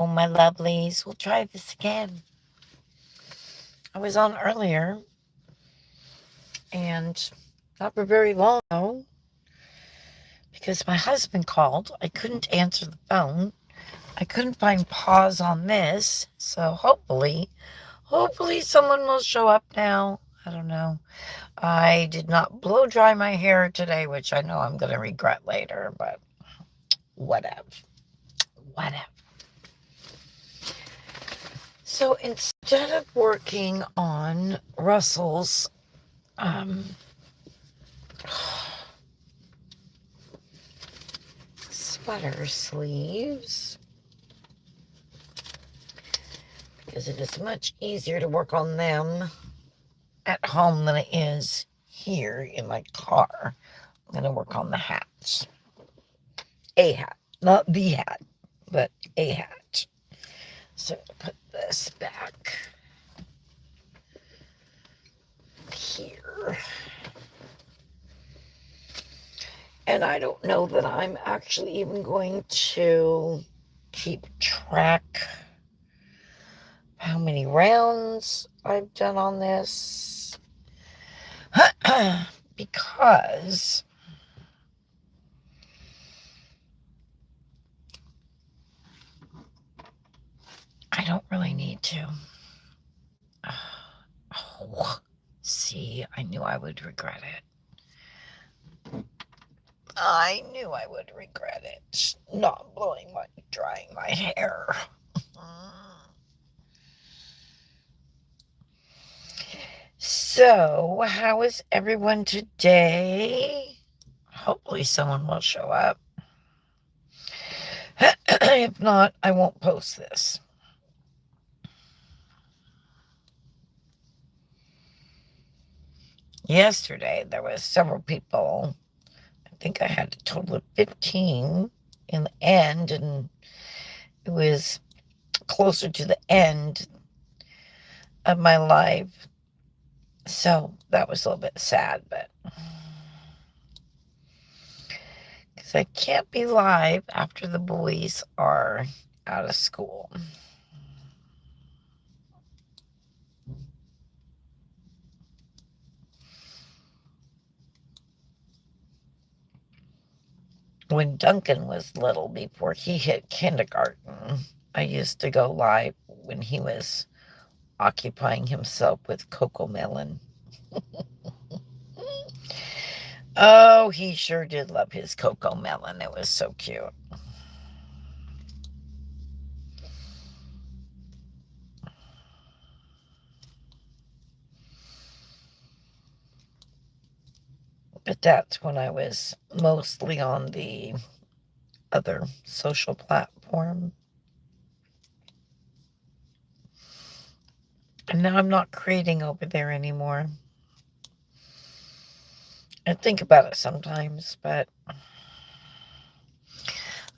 Oh, my lovelies, we'll try this again. I was on earlier, and not for very long, though, because my husband called. I couldn't answer the phone. I couldn't find pause on this, so hopefully someone will show up now. I don't know. I did not blow dry my hair today, which I know I'm going to regret later, but whatever. Whatever. So instead of working on Russell's sweater sleeves, because it is much easier to work on them at home than it is here in my car, I'm going to work on the hats. A hat, not the hat, but a hat. So put this back here. And I don't know that I'm actually even going to keep track of how many rounds I've done on this. Because I don't really need to. Oh, see, I knew I would regret it. I knew I would regret it. Not drying my hair. So, how is everyone today? Hopefully someone will show up. If not, I won't post this. Yesterday, there was several people. I think I had a total of 15 in the end, and it was closer to the end of my live. So that was a little bit sad, but because I can't be live after the boys are out of school. When Duncan was little, before he hit kindergarten, I used to go live when he was occupying himself with CoComelon. Oh, he sure did love his CoComelon. It was so cute. But that's when I was mostly on the other social platform. And now I'm not creating over there anymore. I think about it sometimes, but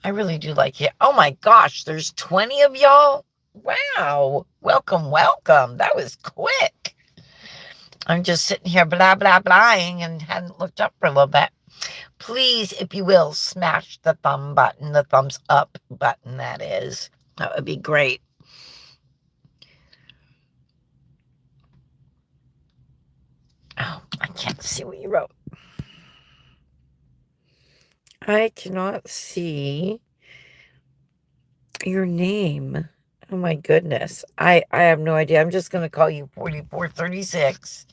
I really do like it. Oh my gosh, there's 20 of y'all? Wow. Welcome. That was quick. I'm just sitting here blah, blah, blahing and hadn't looked up for a little bit. Please, if you will, smash the thumb button, the thumbs up button, that is. That would be great. Oh, I can't see what you wrote. I cannot see your name. Oh my goodness. I have no idea. I'm just going to call you 4436.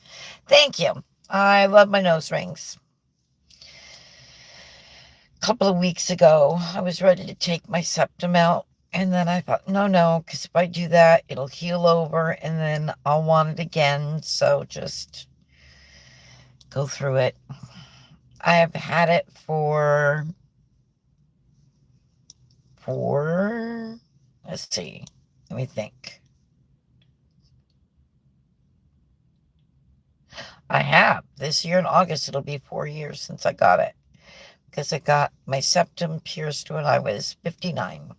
Thank you. I love my nose rings. A couple of weeks ago, I was ready to take my septum out. And then I thought, no, because if I do that, it'll heal over and then I'll want it again. So just go through it. I have had it for, let's see, let me think. I have. This year in August, it'll be 4 years since I got it. Because I got my septum pierced when I was 59.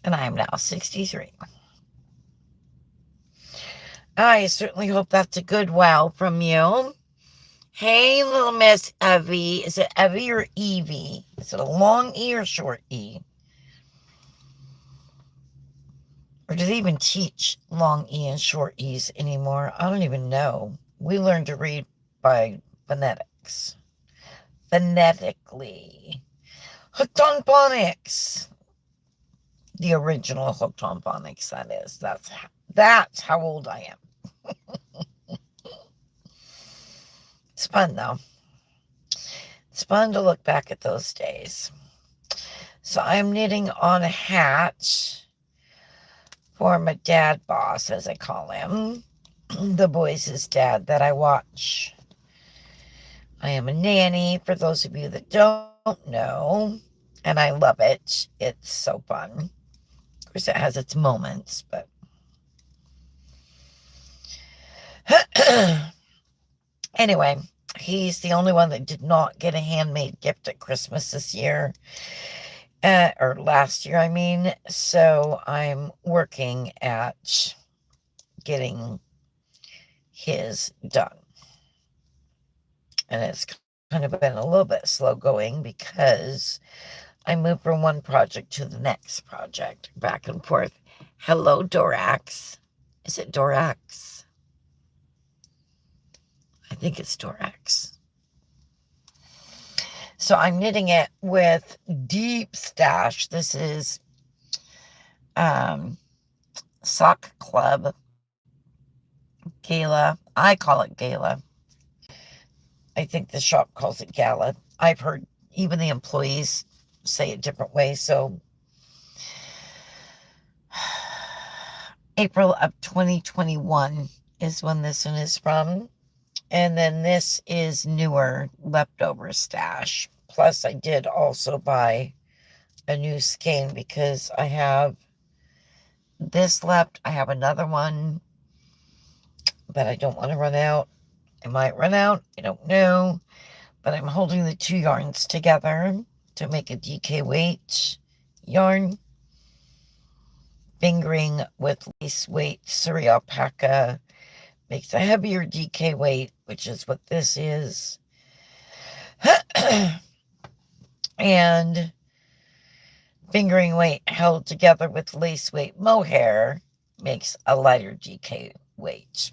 And I am now 63. I certainly hope that's a good wow from you. Hey, little Miss Evie. Is it Evie or Evie? Is it a long E or short E? Or do they even teach long E and short E's anymore? I don't even know. We learned to read by phonetics. Phonetically. Hooked on Phonics. The original Hooked on Phonics, that is. That's how old I am. It's fun, though. It's fun to look back at those days. So I'm knitting on a hat for my dad boss, as I call him. The boys' dad that I watch. I am a nanny, for those of you that don't know, and I love it. It's so fun. Of course, it has its moments, but anyway, he's the only one that did not get a handmade gift at Christmas this year, or last year, I mean. So I'm working at getting his done. And it's kind of been a little bit slow going because I move from one project to the next project, back and forth. Hello, Dorax. Is it Dorax? I think it's Dorax. So I'm knitting it with Deep Stash. This is Sock Club Gala. I call it Gala. I think the shop calls it Gala. I've heard even the employees say it different ways. So April of 2021 is when this one is from. And then this is newer leftover stash. Plus I did also buy a new skein because I have this left. I have another one, but I don't want to run out. I might run out. I don't know. But I'm holding the two yarns together to make a DK weight yarn. Fingering with lace weight Surrey alpaca makes a heavier DK weight, which is what this is. And fingering weight held together with lace weight mohair makes a lighter DK weight.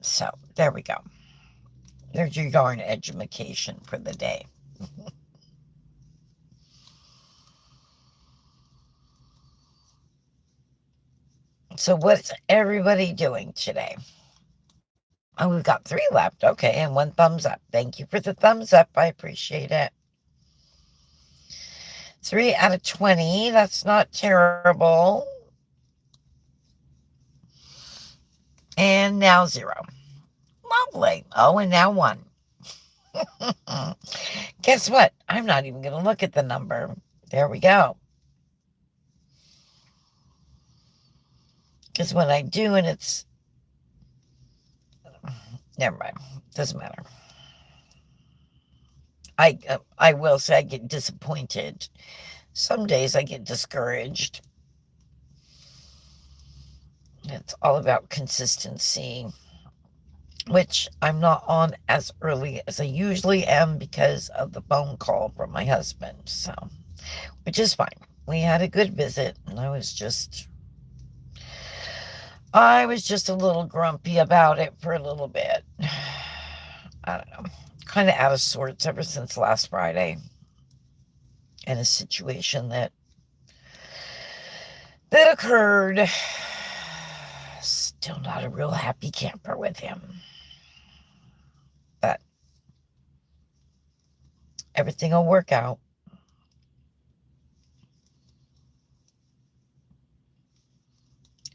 So there we go. There's your yarn education for the day. So what's everybody doing today? Oh, we've got 3 left. Okay, and 1 thumbs up. Thank you for the thumbs up. I appreciate it. 3 out of 20. That's not terrible. And now 0. Lovely. Oh, and now 1. Guess what? I'm not even going to look at the number. There we go. Because when I do and it's... Never mind. Doesn't matter. I will say I get disappointed. Some days I get discouraged. It's all about consistency, which I'm not on as early as I usually am because of the phone call from my husband. So, which is fine. We had a good visit, and I was just a little grumpy about it for a little bit. I don't know. Kind of out of sorts ever since last Friday. And a situation that occurred. Still not a real happy camper with him. But everything will work out.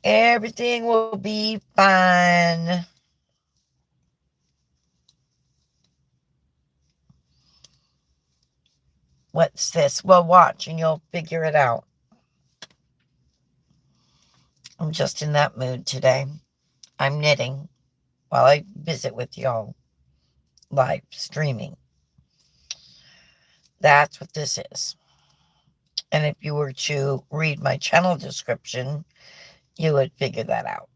Everything will be fine. What's this? Well, watch and you'll figure it out. I'm just in that mood today. I'm knitting while I visit with y'all. Live streaming. That's what this is. And if you were to read my channel description, you would figure that out.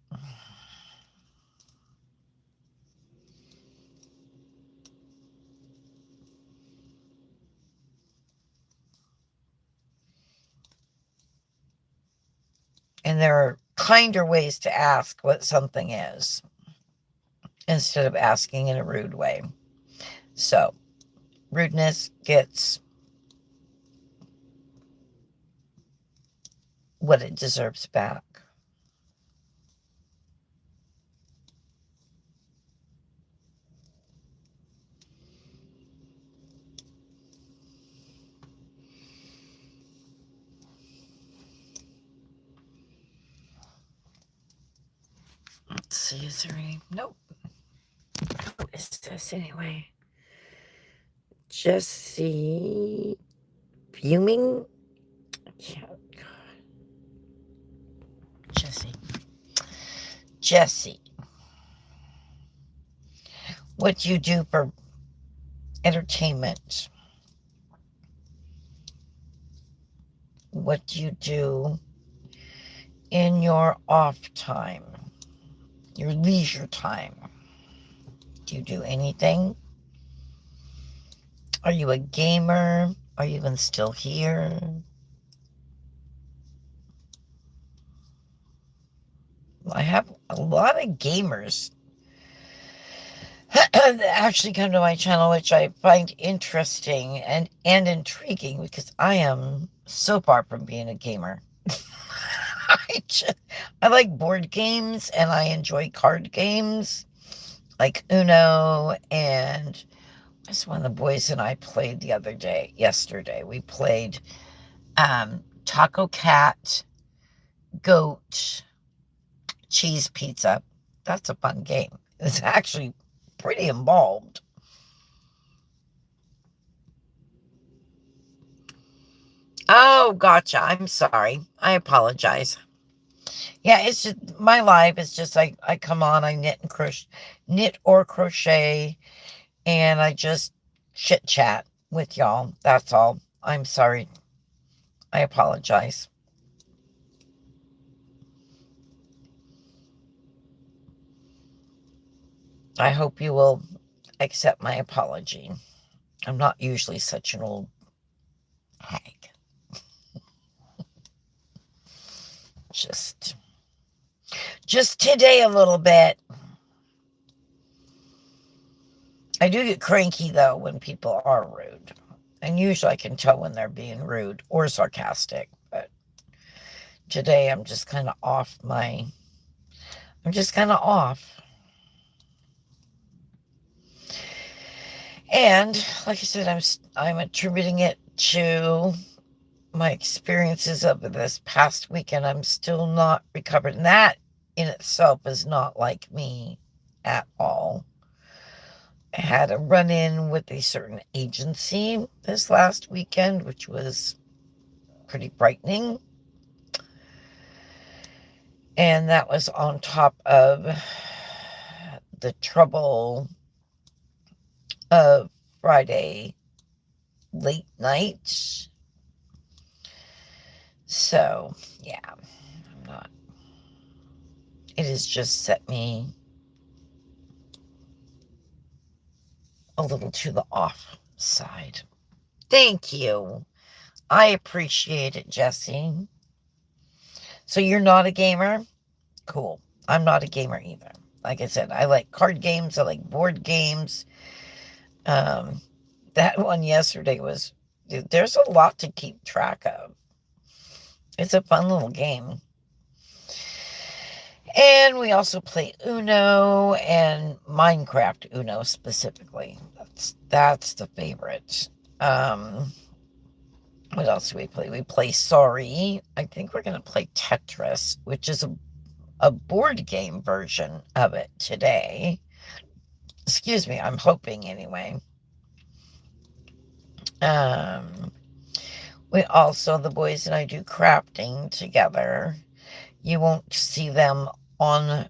And there are kinder ways to ask what something is instead of asking in a rude way. So, rudeness gets what it deserves back. Let's see, is there any? Nope. Who is this anyway? Jesse Fuming? Jesse. What do you do for entertainment? What do you do in your off time? Your leisure time? Do you do anything? Are you a gamer? Are you even still here? I have a lot of gamers that actually come to my channel, which I find interesting and intriguing because I am so far from being a gamer. I like board games and I enjoy card games like Uno, and that's one of the boys and I played yesterday. We played Taco Cat, Goat, Cheese Pizza. That's a fun game. It's actually pretty involved. Oh, gotcha. I'm sorry. I apologize. Yeah, it's just my life is just I come on, I knit or crochet, and I just chit chat with y'all. That's all. I'm sorry. I apologize. I hope you will accept my apology. I'm not usually such an old hag. Just today a little bit. I do get cranky, though, when people are rude. And usually I can tell when they're being rude or sarcastic. But today I'm just kind of off. And like I said, I'm attributing it to my experiences of this past weekend. I'm still not recovered. And that in itself is not like me at all. I had a run-in with a certain agency this last weekend, which was pretty frightening. And that was on top of the trouble of Friday late night. So, yeah, it has just set me a little to the off side. Thank you. I appreciate it, Jesse. So you're not a gamer? Cool. I'm not a gamer either. Like I said, I like card games. I like board games. That one yesterday there's a lot to keep track of. It's a fun little game. And we also play Uno and Minecraft Uno specifically. That's the favorite. What else do we play? We play Sorry. I think we're going to play Tetris, which is a board game version of it today. Excuse me, I'm hoping anyway. The boys and I do crafting together. You won't see them on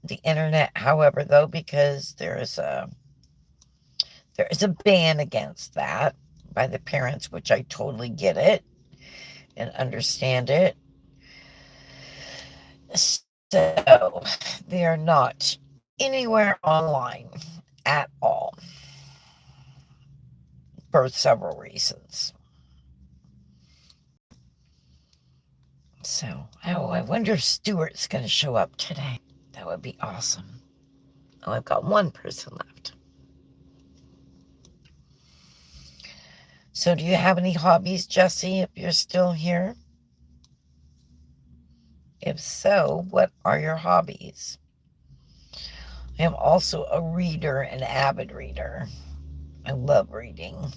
the internet, however, though, because there is a ban against that by the parents, which I totally get it and understand it. So they are not anywhere online at all for several reasons. So, oh, I wonder if Stuart's going to show up today. That would be awesome. Oh, I've got one person left. So do you have any hobbies, Jesse, if you're still here? If so, what are your hobbies? I am also a reader, an avid reader. I love reading.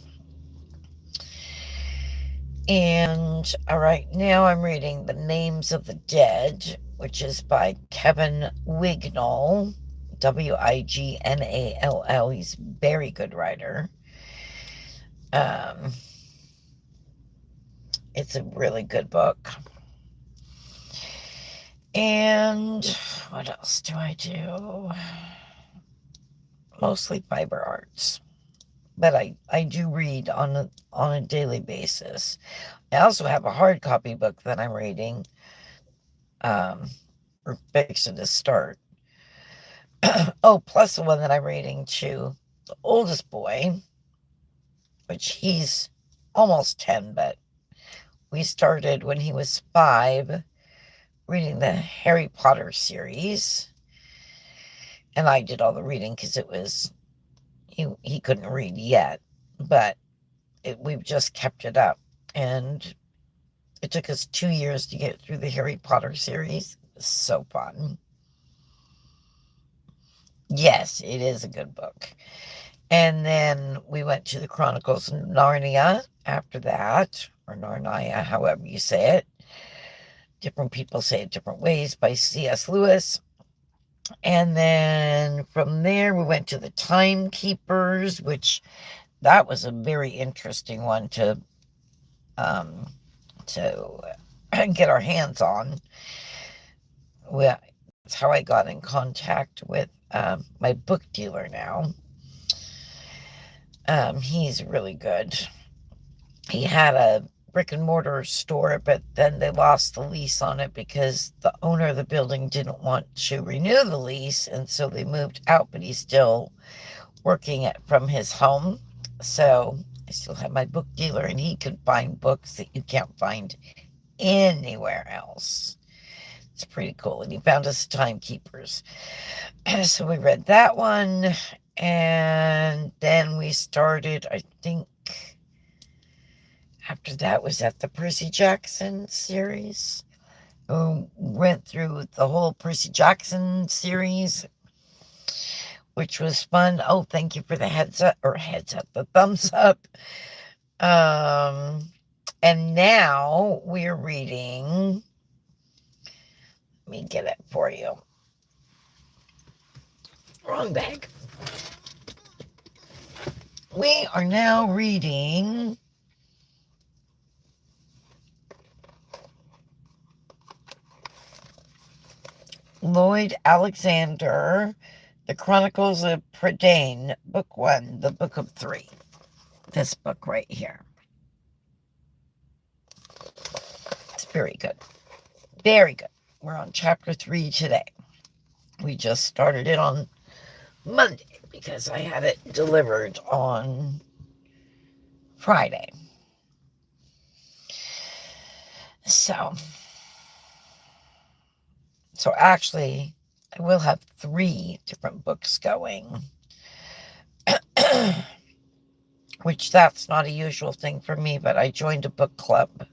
And right now I'm reading The Names of the Dead, which is by Kevin Wignall, Wignall. He's a very good writer. It's a really good book. And what else do I do? Mostly fiber arts. But I do read on a daily basis. I also have a hard copy book that I'm reading, or fixing to start. Oh, plus the one that I'm reading to the oldest boy, which he's almost 10, but we started when he was 5, reading the Harry Potter series. And I did all the reading because it was, he couldn't read yet, but we've just kept it up. And it took us 2 years to get through the Harry Potter series. It was so fun. Yes, it is a good book. And then we went to the Chronicles of Narnia after that, or Narnia, however you say it. Different people say it different ways, by C.S. Lewis. And then from there, we went to the Timekeepers, which that was a very interesting one to get our hands on. Well, that's how I got in contact with my book dealer now. He's really good. He had a brick and mortar store, but then they lost the lease on it because the owner of the building didn't want to renew the lease, and so they moved out, but he's still working from his home. So I still have my book dealer, and he can find books that you can't find anywhere else. It's pretty cool. And he found us Timekeepers. So we read that one, and then we started, I think, after that was at the Percy Jackson series. Went through the whole Percy Jackson series, which was fun. Oh, thank you for the the thumbs up. And now we're reading, let me get it for you. Wrong bag. We are now reading Lloyd Alexander, The Chronicles of Prydain, Book 1, the Book of 3. This book right here. It's very good. Very good. We're on chapter 3 today. We just started it on Monday because I had it delivered on Friday. So actually, I will have 3 different books going, which that's not a usual thing for me, but I joined a book club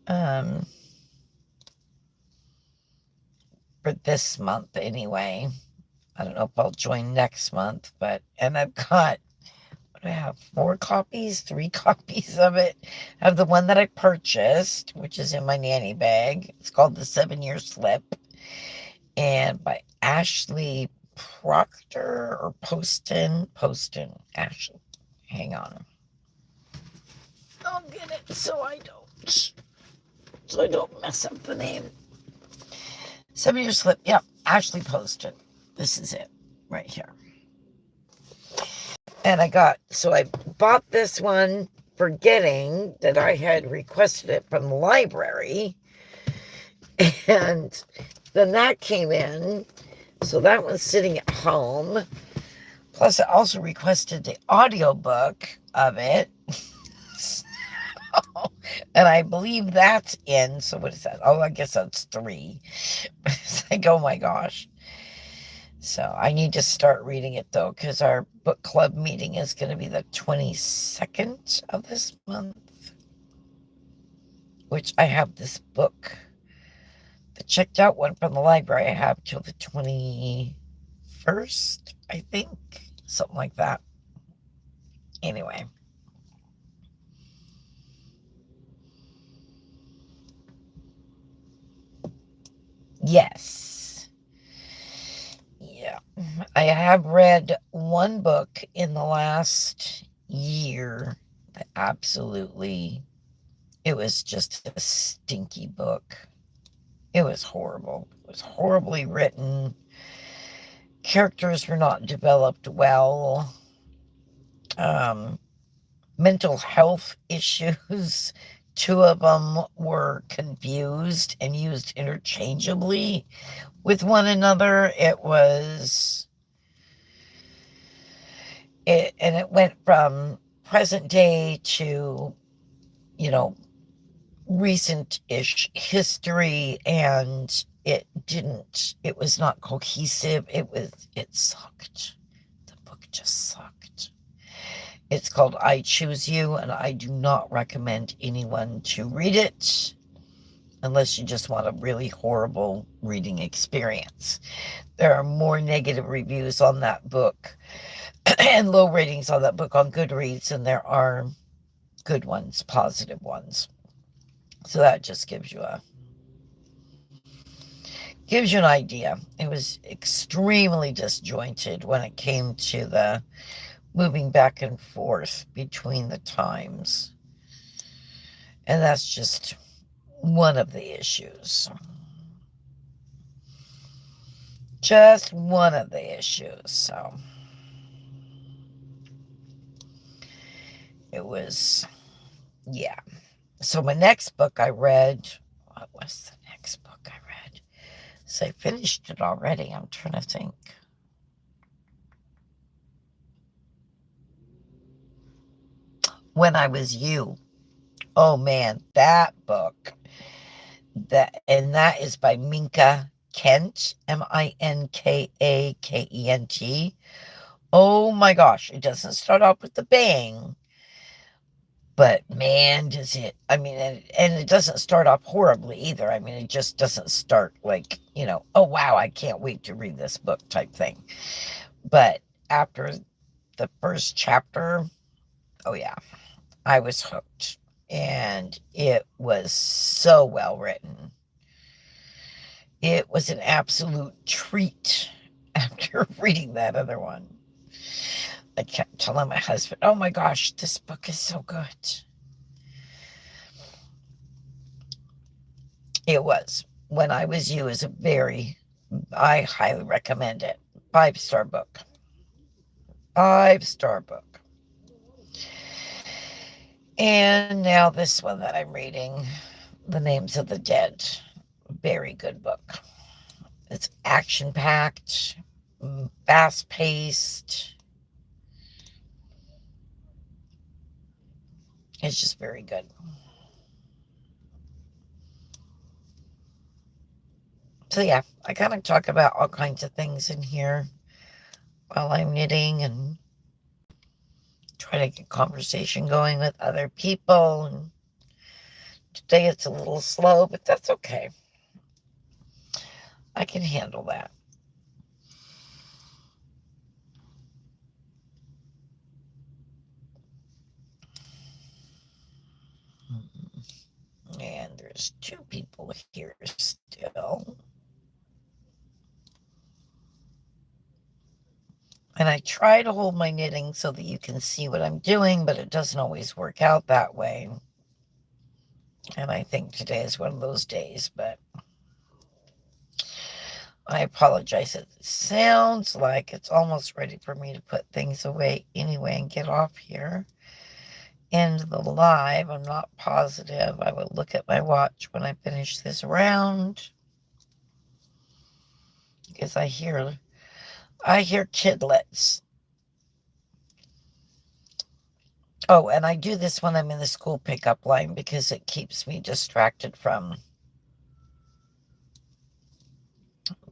for this month anyway. I don't know if I'll join next month, and I've got, what do I have, 4 copies, 3 copies of it. I have the one that I purchased, which is in my nanny bag. It's called The 7-Year Slip, and by Ashley Proctor or Poston. Ashley, hang on. I'll get it so I don't mess up the name. 7-Year Slip. Yep, Ashley Poston. This is it right here. And I bought this one forgetting that I had requested it from the library. And then that came in. So that one's sitting at home. Plus, I also requested the audiobook of it. And I believe that's in, so what is that? Oh, I guess that's 3. It's like, oh my gosh. So I need to start reading it though, because our book club meeting is going to be the 22nd of this month, which I have this book, the checked out one from the library. I have till the 21st, I think, something like that. Anyway. Yes. Yeah. I have read one book in the last year that absolutely, it was just a stinky book. It was horrible. It was horribly written. Characters were not developed well. Mental health issues. 2 of them were confused and used interchangeably with one another. It went from present day to, you know, recent-ish history, and it was not cohesive. It sucked. The book just sucked. It's called I Choose You, and I do not recommend anyone to read it unless you just want a really horrible reading experience. There are more negative reviews on that book and low ratings on that book on Goodreads than there are good ones, positive ones. So that just gives you an idea. It was extremely disjointed when it came to the moving back and forth between the times. And that's just one of the issues. Just one of the issues. So it was, yeah. So my next book I read, what was the next book I read? So I finished it already. I'm trying to think. When I Was You. Oh man, that book. That is by Minka Kent, Minkakent. Oh my gosh, it doesn't start off with the bang, but man, does it. I mean, and it doesn't start off horribly either. I mean, it just doesn't start like, oh wow, I can't wait to read this book type thing. But after the first chapter, oh yeah, I was hooked. And it was so well written. It was an absolute treat after reading that other one. I kept telling my husband, oh my gosh, this book is so good. It was. When I Was You is I highly recommend it. 5-star book. 5-star book. And now this one that I'm reading, The Names of the Dead. Very good book. It's action-packed, fast-paced. It's just very good. So yeah, I kind of talk about all kinds of things in here while I'm knitting and try to get conversation going with other people. And today it's a little slow, but that's okay. I can handle that. And there's 2 people here still. And I try to hold my knitting so that you can see what I'm doing, but it doesn't always work out that way. And I think today is one of those days, but I apologize. It sounds like it's almost ready for me to put things away anyway and get off here. End the live. I'm not positive. I will look at my watch when I finish this round. Because I hear kidlets. Oh, and I do this when I'm in the school pickup line because it keeps me distracted from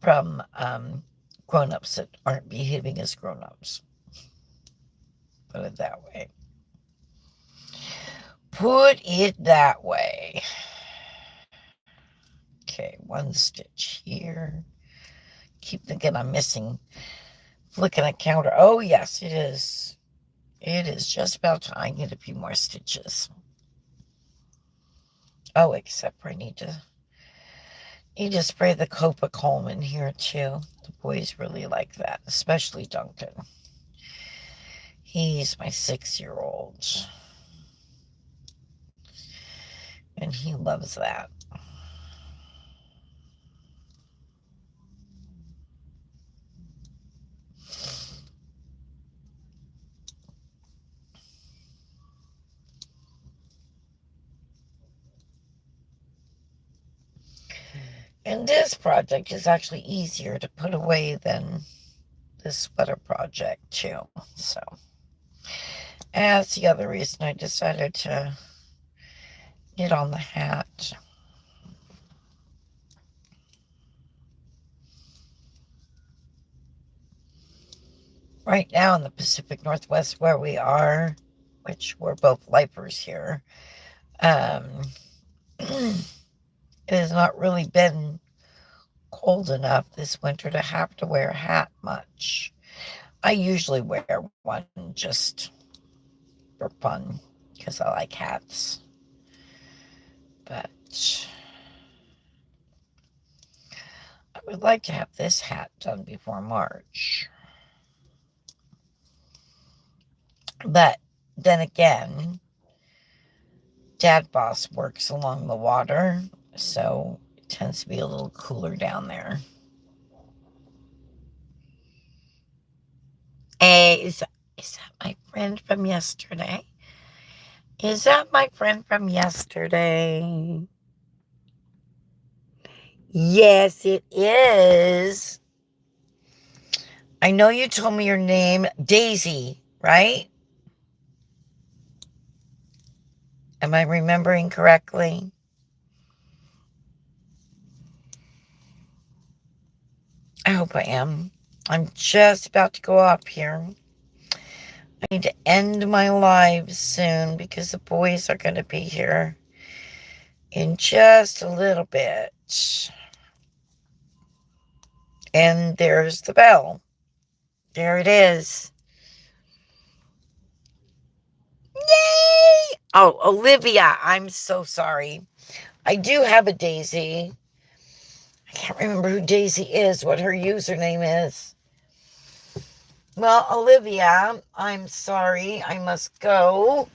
grown-ups that aren't behaving as grown-ups. Put it that way. Put it that way. Okay, one stitch here. Keep thinking I'm missing. Looking at counter. Oh, yes, it is. It is just about time. I need a few more stitches. Oh, except for I need to spray the Copacolm in here too. The boys really like that, especially Duncan. He's my 6-year-old. And he loves that. And this project is actually easier to put away than this sweater project too. So that's the other reason I decided to knit on the hat. Right now in the Pacific Northwest where we are, which we're both lifers here, it has not really been cold enough this winter to have to wear a hat much. I usually wear one just for fun because I like hats. But I would like to have this hat done before March. But then again, Dad Boss works along the water, so it tends to be a little cooler down there. Hey, is that my friend from yesterday? Is that my friend from yesterday? Yes, it is. I know you told me your name, Daisy, right? Am I remembering correctly? I hope I am. I'm just about to go up here. I need to end my live soon because the boys are going to be here in just a little bit. And there's the bell. There it is. Yay! Oh, Olivia, I'm so sorry. I do have a Daisy. I can't remember who Daisy is, what her username is. Well, Olivia, I'm sorry. I must go.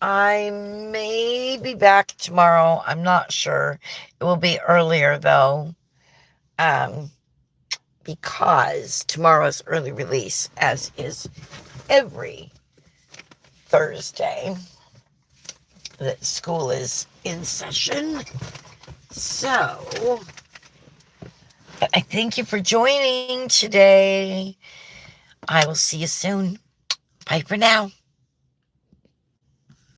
I may be back tomorrow. I'm not sure. It will be earlier, though. Because tomorrow's early release, as is every Thursday that school is in session. So, I thank you for joining today. I will see you soon. Bye for now.